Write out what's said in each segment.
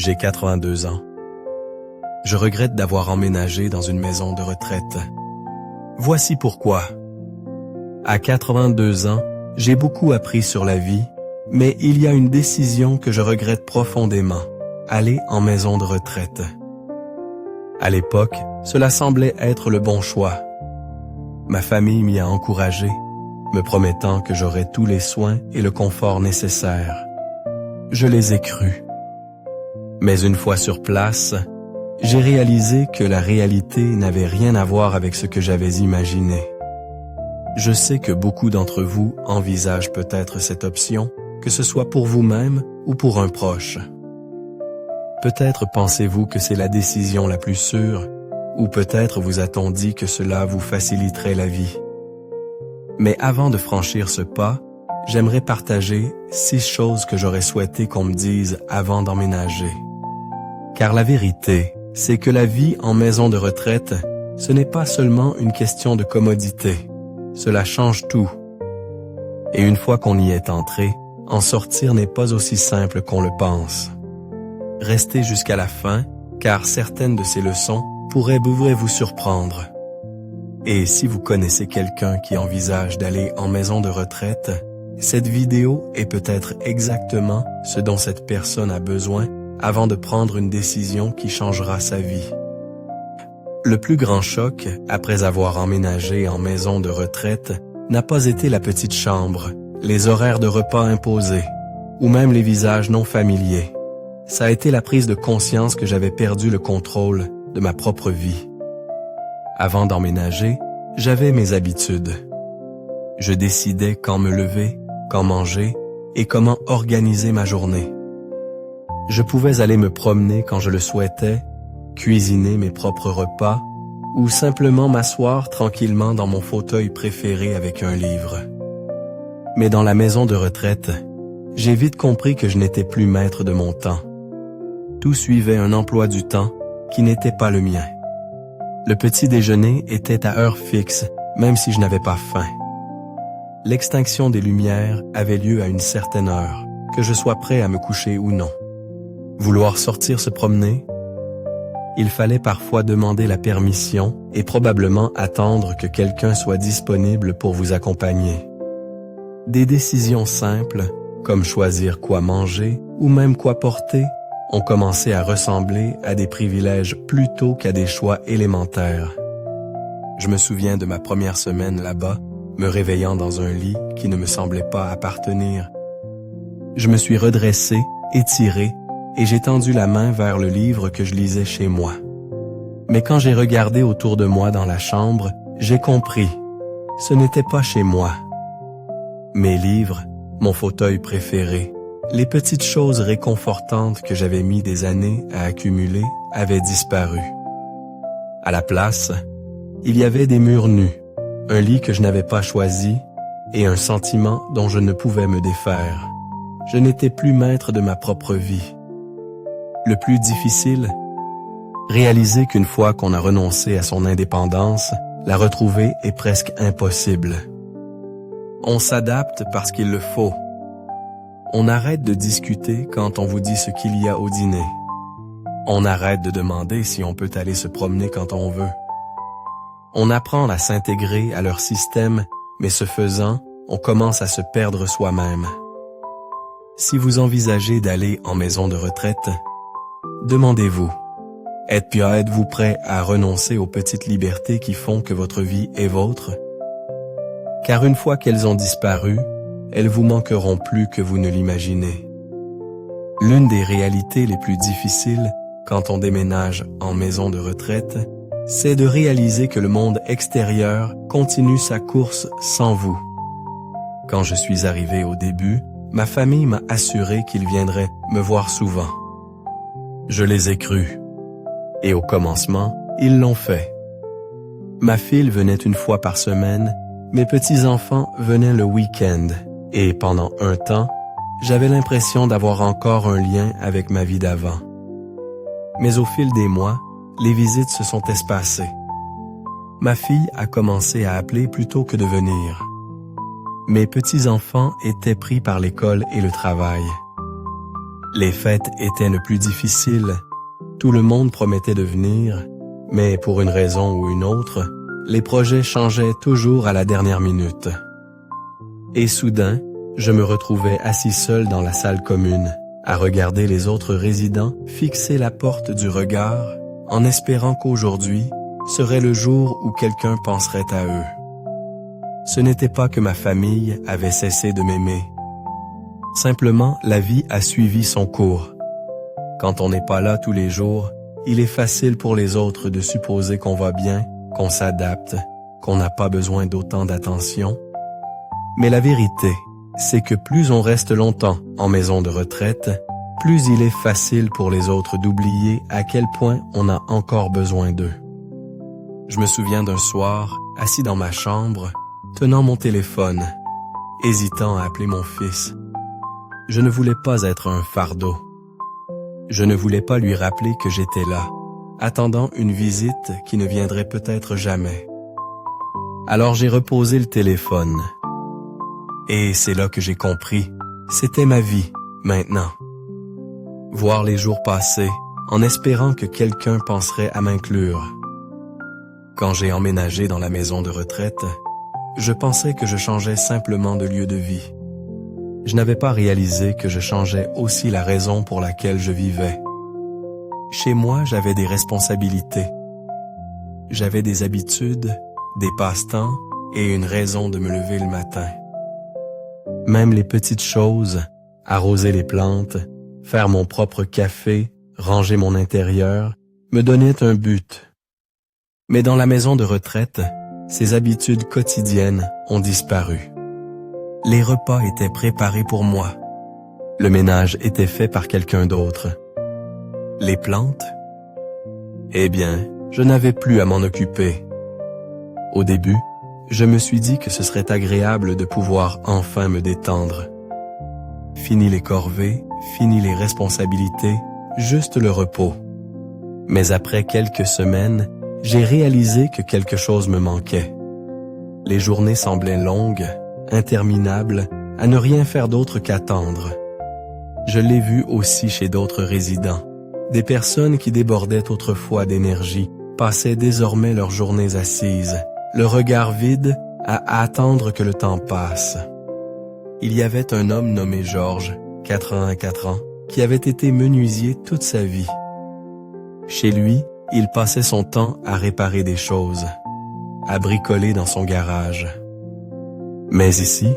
J'ai 82 ans. Je regrette d'avoir emménagé dans une maison de retraite. Voici pourquoi. À 82 ans, j'ai beaucoup appris sur la vie, mais il y a une décision que je regrette profondément, aller en maison de retraite. À l'époque, cela semblait être le bon choix. Ma famille m'y a encouragé, me promettant que j'aurais tous les soins et le confort nécessaires. Je les ai crus. Mais une fois sur place, j'ai réalisé que la réalité n'avait rien à voir avec ce que j'avais imaginé. Je sais que beaucoup d'entre vous envisagent peut-être cette option, que ce soit pour vous-même ou pour un proche. Peut-être pensez-vous que c'est la décision la plus sûre, ou peut-être vous a-t-on dit que cela vous faciliterait la vie. Mais avant de franchir ce pas, j'aimerais partager 6 choses que j'aurais souhaité qu'on me dise avant d'emménager. Car la vérité, c'est que la vie en maison de retraite, ce n'est pas seulement une question de commodité. Cela change tout. Et une fois qu'on y est entré, en sortir n'est pas aussi simple qu'on le pense. Restez jusqu'à la fin, car certaines de ces leçons pourraient vous surprendre. Et si vous connaissez quelqu'un qui envisage d'aller en maison de retraite, cette vidéo est peut-être exactement ce dont cette personne a besoin avant de prendre une décision qui changera sa vie. Le plus grand choc, après avoir emménagé en maison de retraite, n'a pas été la petite chambre, les horaires de repas imposés, ou même les visages non familiers. Ça a été la prise de conscience que j'avais perdu le contrôle de ma propre vie. Avant d'emménager, j'avais mes habitudes. Je décidais quand me lever, quand manger et comment organiser ma journée. Je pouvais aller me promener quand je le souhaitais, cuisiner mes propres repas ou simplement m'asseoir tranquillement dans mon fauteuil préféré avec un livre. Mais dans la maison de retraite, j'ai vite compris que je n'étais plus maître de mon temps. Tout suivait un emploi du temps qui n'était pas le mien. Le petit déjeuner était à heure fixe, même si je n'avais pas faim. L'extinction des lumières avait lieu à une certaine heure, que je sois prêt à me coucher ou non. Vouloir sortir se promener? Il fallait parfois demander la permission et probablement attendre que quelqu'un soit disponible pour vous accompagner. Des décisions simples, comme choisir quoi manger ou même quoi porter, ont commencé à ressembler à des privilèges plutôt qu'à des choix élémentaires. Je me souviens de ma première semaine là-bas, me réveillant dans un lit qui ne me semblait pas appartenir. Je me suis redressé, étiré, et j'ai tendu la main vers le livre que je lisais chez moi. Mais quand j'ai regardé autour de moi dans la chambre, j'ai compris. Ce n'était pas chez moi. Mes livres, mon fauteuil préféré, les petites choses réconfortantes que j'avais mis des années à accumuler avaient disparu. À la place, il y avait des murs nus, un lit que je n'avais pas choisi et un sentiment dont je ne pouvais me défaire. Je n'étais plus maître de ma propre vie. Le plus difficile, réaliser qu'une fois qu'on a renoncé à son indépendance, la retrouver est presque impossible. On s'adapte parce qu'il le faut. On arrête de discuter quand on vous dit ce qu'il y a au dîner. On arrête de demander si on peut aller se promener quand on veut. On apprend à s'intégrer à leur système, mais ce faisant, on commence à se perdre soi-même. Si vous envisagez d'aller en maison de retraite, demandez-vous, êtes-vous prêt à renoncer aux petites libertés qui font que votre vie est vôtre? Car une fois qu'elles ont disparu, elles vous manqueront plus que vous ne l'imaginez. L'une des réalités les plus difficiles quand on déménage en maison de retraite, c'est de réaliser que le monde extérieur continue sa course sans vous. Quand je suis arrivé au début, ma famille m'a assuré qu'ils viendraient me voir souvent. Je les ai crus. Et au commencement, ils l'ont fait. Ma fille venait une fois par semaine, mes petits-enfants venaient le week-end, et pendant un temps, j'avais l'impression d'avoir encore un lien avec ma vie d'avant. Mais au fil des mois, les visites se sont espacées. Ma fille a commencé à appeler plutôt que de venir. Mes petits-enfants étaient pris par l'école et le travail. Les fêtes étaient le plus difficile. Tout le monde promettait de venir, mais pour une raison ou une autre, les projets changeaient toujours à la dernière minute. Et soudain, je me retrouvais assis seul dans la salle commune, à regarder les autres résidents fixer la porte du regard, en espérant qu'aujourd'hui serait le jour où quelqu'un penserait à eux. Ce n'était pas que ma famille avait cessé de m'aimer. Simplement, la vie a suivi son cours. Quand on n'est pas là tous les jours, il est facile pour les autres de supposer qu'on va bien, qu'on s'adapte, qu'on n'a pas besoin d'autant d'attention. Mais la vérité, c'est que plus on reste longtemps en maison de retraite, plus il est facile pour les autres d'oublier à quel point on a encore besoin d'eux. Je me souviens d'un soir, assis dans ma chambre, tenant mon téléphone, hésitant à appeler mon fils. Je ne voulais pas être un fardeau. Je ne voulais pas lui rappeler que j'étais là, attendant une visite qui ne viendrait peut-être jamais. Alors j'ai reposé le téléphone. Et c'est là que j'ai compris, c'était ma vie, maintenant. Voir les jours passer, en espérant que quelqu'un penserait à m'inclure. Quand j'ai emménagé dans la maison de retraite, je pensais que je changeais simplement de lieu de vie. Je n'avais pas réalisé que je changeais aussi la raison pour laquelle je vivais. Chez moi, j'avais des responsabilités. J'avais des habitudes, des passe-temps et une raison de me lever le matin. Même les petites choses, arroser les plantes, faire mon propre café, ranger mon intérieur, me donnaient un but. Mais dans la maison de retraite, ces habitudes quotidiennes ont disparu. Les repas étaient préparés pour moi. Le ménage était fait par quelqu'un d'autre. Les plantes? Eh bien, je n'avais plus à m'en occuper. Au début, je me suis dit que ce serait agréable de pouvoir enfin me détendre. Fini les corvées, fini les responsabilités, juste le repos. Mais après quelques semaines, j'ai réalisé que quelque chose me manquait. Les journées semblaient longues, interminables, à ne rien faire d'autre qu'attendre. Je l'ai vu aussi chez d'autres résidents. Des personnes qui débordaient autrefois d'énergie passaient désormais leurs journées assises, le regard vide, à attendre que le temps passe. Il y avait un homme nommé Georges, 84 ans, qui avait été menuisier toute sa vie. Chez lui, il passait son temps à réparer des choses, à bricoler dans son garage. Mais ici,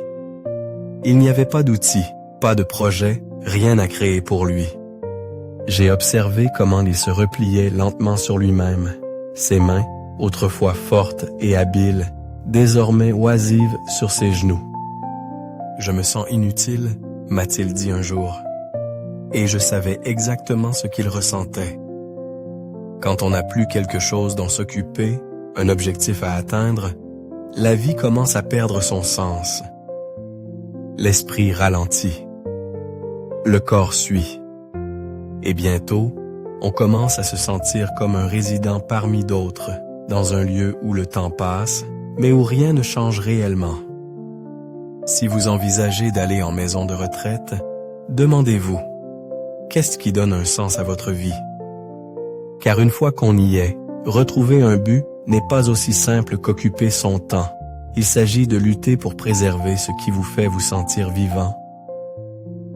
il n'y avait pas d'outils, pas de projet, rien à créer pour lui. J'ai observé comment il se repliait lentement sur lui-même, ses mains, autrefois fortes et habiles, désormais oisives sur ses genoux. « Je me sens inutile », m'a-t-il dit un jour. Et je savais exactement ce qu'il ressentait. Quand on n'a plus quelque chose dont s'occuper, un objectif à atteindre, la vie commence à perdre son sens. L'esprit ralentit. Le corps suit. Et bientôt, on commence à se sentir comme un résident parmi d'autres, dans un lieu où le temps passe, mais où rien ne change réellement. Si vous envisagez d'aller en maison de retraite, demandez-vous, qu'est-ce qui donne un sens à votre vie? Car une fois qu'on y est, retrouver un but n'est pas aussi simple qu'occuper son temps. Il s'agit de lutter pour préserver ce qui vous fait vous sentir vivant.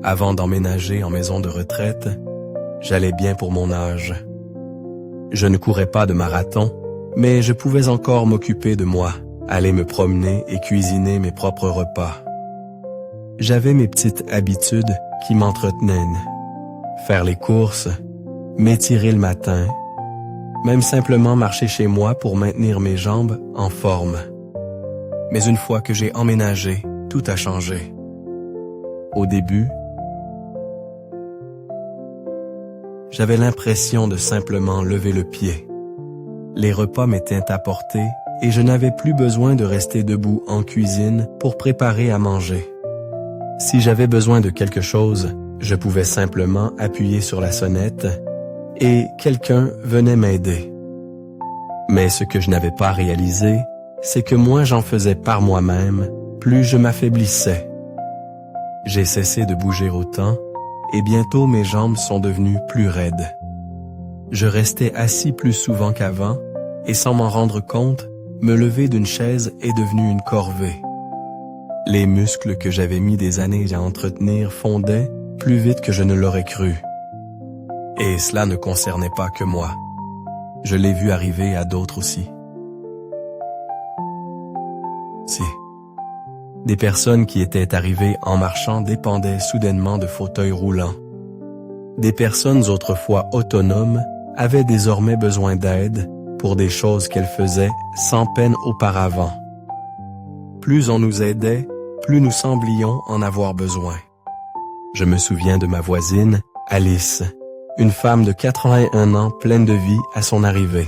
Avant d'emménager en maison de retraite, j'allais bien pour mon âge. Je ne courais pas de marathon, mais je pouvais encore m'occuper de moi, aller me promener et cuisiner mes propres repas. J'avais mes petites habitudes qui m'entretenaient. Faire les courses, m'étirer le matin, même simplement marcher chez moi pour maintenir mes jambes en forme. Mais une fois que j'ai emménagé, tout a changé. Au début, j'avais l'impression de simplement lever le pied. Les repas m'étaient apportés et je n'avais plus besoin de rester debout en cuisine pour préparer à manger. Si j'avais besoin de quelque chose, je pouvais simplement appuyer sur la sonnette et quelqu'un venait m'aider. Mais ce que je n'avais pas réalisé, c'est que moins j'en faisais par moi-même, plus je m'affaiblissais. J'ai cessé de bouger autant et bientôt mes jambes sont devenues plus raides. Je restais assis plus souvent qu'avant, et sans m'en rendre compte, me lever d'une chaise est devenu une corvée. Les muscles que j'avais mis des années à entretenir fondaient plus vite que je ne l'aurais cru. Et cela ne concernait pas que moi. Je l'ai vu arriver à d'autres aussi. Si. Des personnes qui étaient arrivées en marchant dépendaient soudainement de fauteuils roulants. Des personnes autrefois autonomes avaient désormais besoin d'aide pour des choses qu'elles faisaient sans peine auparavant. Plus on nous aidait, plus nous semblions en avoir besoin. Je me souviens de ma voisine, Alice, une femme de 81 ans pleine de vie à son arrivée.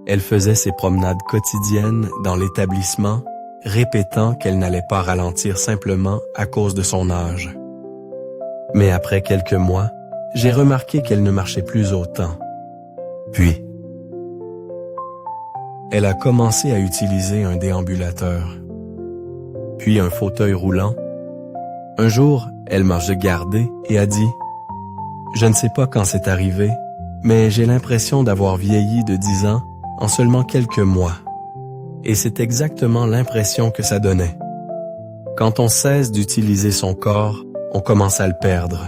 Elle faisait ses promenades quotidiennes dans l'établissement, répétant qu'elle n'allait pas ralentir simplement à cause de son âge. Mais après quelques mois, j'ai remarqué qu'elle ne marchait plus autant. Puis, elle a commencé à utiliser un déambulateur, puis un fauteuil roulant. Un jour, elle m'a regardé et a dit « Je ne sais pas quand c'est arrivé, mais j'ai l'impression d'avoir vieilli de 10 ans en seulement quelques mois. » Et c'est exactement l'impression que ça donnait. Quand on cesse d'utiliser son corps, on commence à le perdre.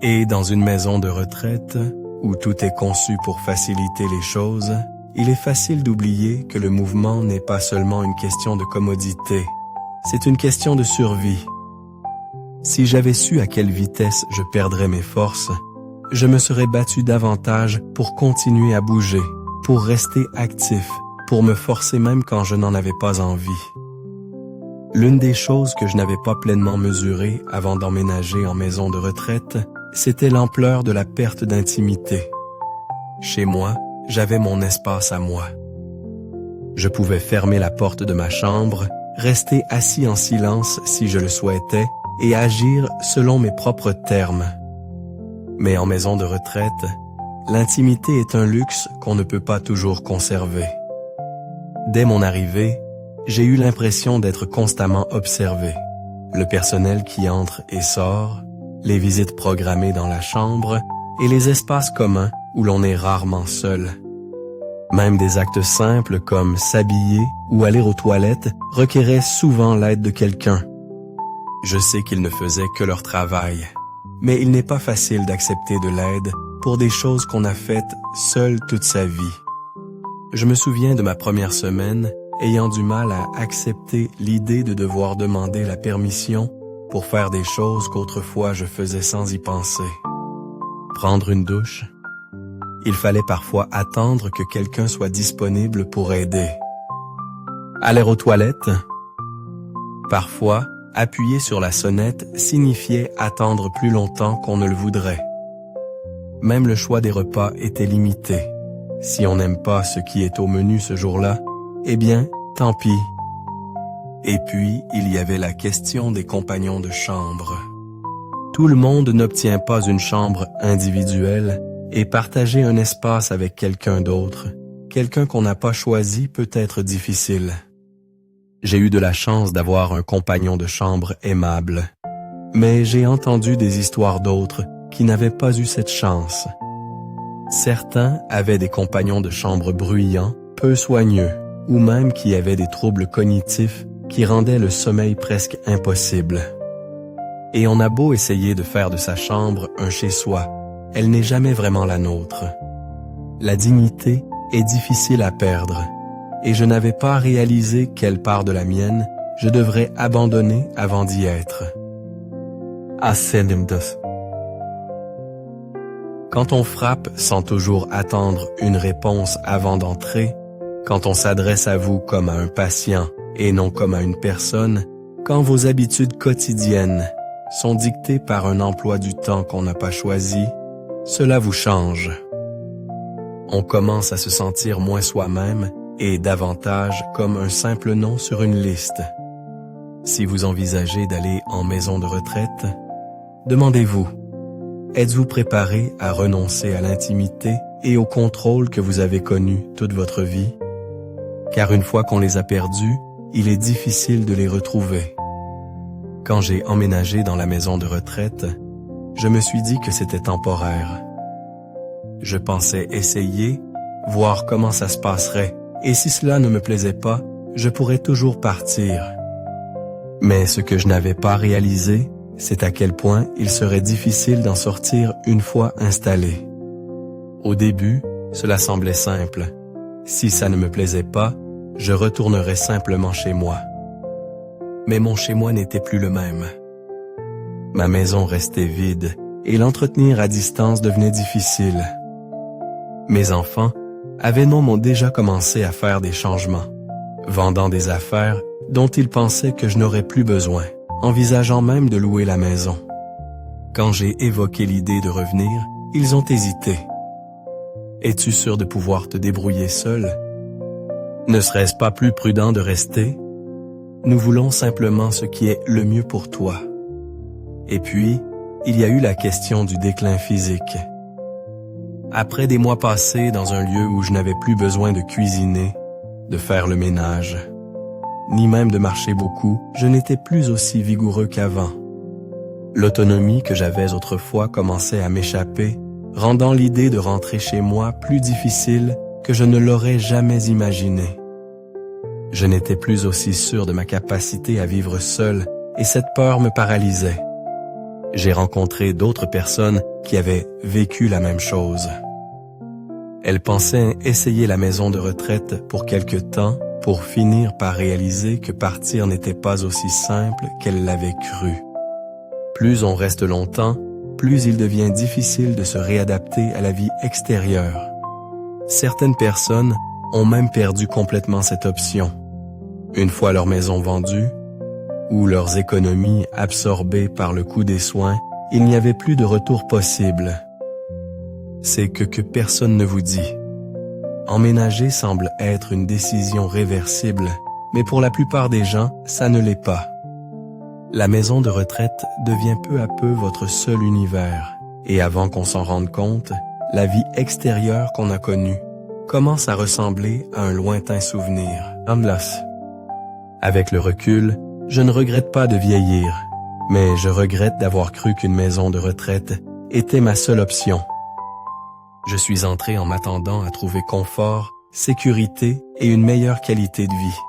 Et dans une maison de retraite, où tout est conçu pour faciliter les choses, il est facile d'oublier que le mouvement n'est pas seulement une question de commodité, c'est une question de survie. Si j'avais su à quelle vitesse je perdrais mes forces, je me serais battu davantage pour continuer à bouger, pour rester actif, pour me forcer même quand je n'en avais pas envie. L'une des choses que je n'avais pas pleinement mesurées avant d'emménager en maison de retraite, c'était l'ampleur de la perte d'intimité. Chez moi, j'avais mon espace à moi. Je pouvais fermer la porte de ma chambre, rester assis en silence si je le souhaitais et agir selon mes propres termes. Mais en maison de retraite, l'intimité est un luxe qu'on ne peut pas toujours conserver. Dès mon arrivée, j'ai eu l'impression d'être constamment observé. Le personnel qui entre et sort, les visites programmées dans la chambre et les espaces communs où l'on est rarement seul. Même des actes simples comme s'habiller ou aller aux toilettes requéraient souvent l'aide de quelqu'un. Je sais qu'ils ne faisaient que leur travail, mais il n'est pas facile d'accepter de l'aide pour des choses qu'on a faites seul toute sa vie. Je me souviens de ma première semaine ayant du mal à accepter l'idée de devoir demander la permission pour faire des choses qu'autrefois je faisais sans y penser. Prendre une douche. Il fallait parfois attendre que quelqu'un soit disponible pour aider. Aller aux toilettes. Parfois, appuyer sur la sonnette signifiait attendre plus longtemps qu'on ne le voudrait. Même le choix des repas était limité. Si on n'aime pas ce qui est au menu ce jour-là, eh bien, tant pis. Et puis, il y avait la question des compagnons de chambre. Tout le monde n'obtient pas une chambre individuelle et partager un espace avec quelqu'un d'autre, quelqu'un qu'on n'a pas choisi peut être difficile. J'ai eu de la chance d'avoir un compagnon de chambre aimable, mais j'ai entendu des histoires d'autres qui n'avaient pas eu cette chance. Certains avaient des compagnons de chambre bruyants, peu soigneux, ou même qui avaient des troubles cognitifs qui rendaient le sommeil presque impossible. Et on a beau essayer de faire de sa chambre un chez-soi, elle n'est jamais vraiment la nôtre. La dignité est difficile à perdre, et je n'avais pas réalisé quelle part de la mienne je devrais abandonner avant d'y être. Quand on frappe sans toujours attendre une réponse avant d'entrer, quand on s'adresse à vous comme à un patient et non comme à une personne, quand vos habitudes quotidiennes sont dictées par un emploi du temps qu'on n'a pas choisi, cela vous change. On commence à se sentir moins soi-même et davantage comme un simple nom sur une liste. Si vous envisagez d'aller en maison de retraite, demandez-vous, êtes-vous préparé à renoncer à l'intimité et au contrôle que vous avez connu toute votre vie? Car une fois qu'on les a perdus, il est difficile de les retrouver. Quand j'ai emménagé dans la maison de retraite, je me suis dit que c'était temporaire. Je pensais essayer, voir comment ça se passerait, et si cela ne me plaisait pas, je pourrais toujours partir. Mais ce que je n'avais pas réalisé, c'est à quel point il serait difficile d'en sortir une fois installé. Au début, cela semblait simple. Si ça ne me plaisait pas, je retournerais simplement chez moi. Mais mon chez-moi n'était plus le même. Ma maison restait vide et l'entretenir à distance devenait difficile. Mes enfants avaient déjà commencé à faire des changements, vendant des affaires dont ils pensaient que je n'aurais plus besoin, envisageant même de louer la maison. Quand j'ai évoqué l'idée de revenir, ils ont hésité. « Es-tu sûr de pouvoir te débrouiller seul? Ne serait-ce pas plus prudent de rester? Nous voulons simplement ce qui est le mieux pour toi. » Et puis, il y a eu la question du déclin physique. Après des mois passés dans un lieu où je n'avais plus besoin de cuisiner, de faire le ménage, ni même de marcher beaucoup, je n'étais plus aussi vigoureux qu'avant. L'autonomie que j'avais autrefois commençait à m'échapper, rendant l'idée de rentrer chez moi plus difficile que je ne l'aurais jamais imaginé. Je n'étais plus aussi sûr de ma capacité à vivre seul et cette peur me paralysait. J'ai rencontré d'autres personnes qui avaient vécu la même chose. Elles pensaient essayer la maison de retraite pour quelque temps pour finir par réaliser que partir n'était pas aussi simple qu'elles l'avaient cru. Plus on reste longtemps, plus il devient difficile de se réadapter à la vie extérieure. Certaines personnes ont même perdu complètement cette option. Une fois leur maison vendue, ou leurs économies absorbées par le coût des soins, il n'y avait plus de retour possible. C'est que personne ne vous dit. Emménager semble être une décision réversible, mais pour la plupart des gens, ça ne l'est pas. La maison de retraite devient peu à peu votre seul univers, et avant qu'on s'en rende compte, la vie extérieure qu'on a connue commence à ressembler à un lointain souvenir. Avec le recul, je ne regrette pas de vieillir, mais je regrette d'avoir cru qu'une maison de retraite était ma seule option. Je suis entré en m'attendant à trouver confort, sécurité et une meilleure qualité de vie.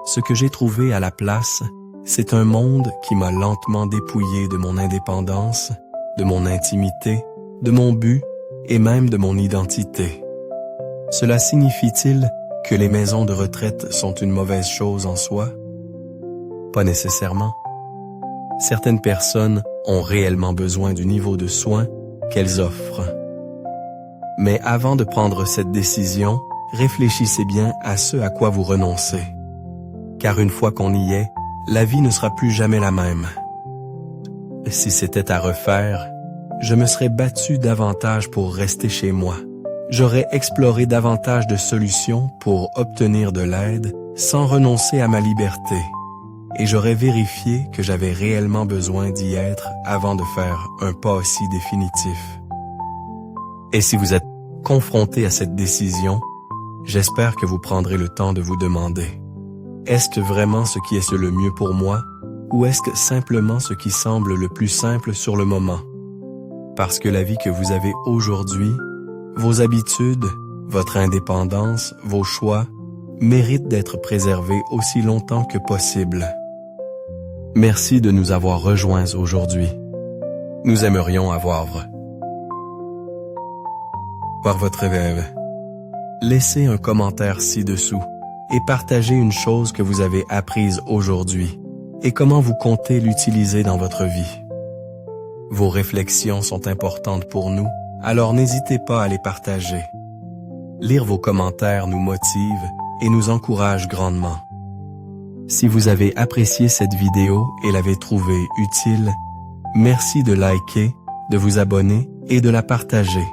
Ce que j'ai trouvé à la place, c'est un monde qui m'a lentement dépouillé de mon indépendance, de mon intimité, de mon but et même de mon identité. Cela signifie-t-il que les maisons de retraite sont une mauvaise chose en soi? Pas nécessairement. Certaines personnes ont réellement besoin du niveau de soins qu'elles offrent. Mais avant de prendre cette décision, réfléchissez bien à ce à quoi vous renoncez. Car une fois qu'on y est, la vie ne sera plus jamais la même. Si c'était à refaire, je me serais battu davantage pour rester chez moi. J'aurais exploré davantage de solutions pour obtenir de l'aide sans renoncer à ma liberté. Et j'aurais vérifié que j'avais réellement besoin d'y être avant de faire un pas aussi définitif. Et si vous êtes confronté à cette décision, j'espère que vous prendrez le temps de vous demander: est-ce vraiment ce qui est le mieux pour moi, ou est-ce que simplement ce qui semble le plus simple sur le moment? Parce que la vie que vous avez aujourd'hui, vos habitudes, votre indépendance, vos choix, méritent d'être préservés aussi longtemps que possible. Merci de nous avoir rejoints aujourd'hui. Nous aimerions avoir votre rêve. Laissez un commentaire ci-dessous et partagez une chose que vous avez apprise aujourd'hui et comment vous comptez l'utiliser dans votre vie. Vos réflexions sont importantes pour nous, alors n'hésitez pas à les partager. Lire vos commentaires nous motive et nous encourage grandement. Si vous avez apprécié cette vidéo et l'avez trouvée utile, merci de liker, de vous abonner et de la partager.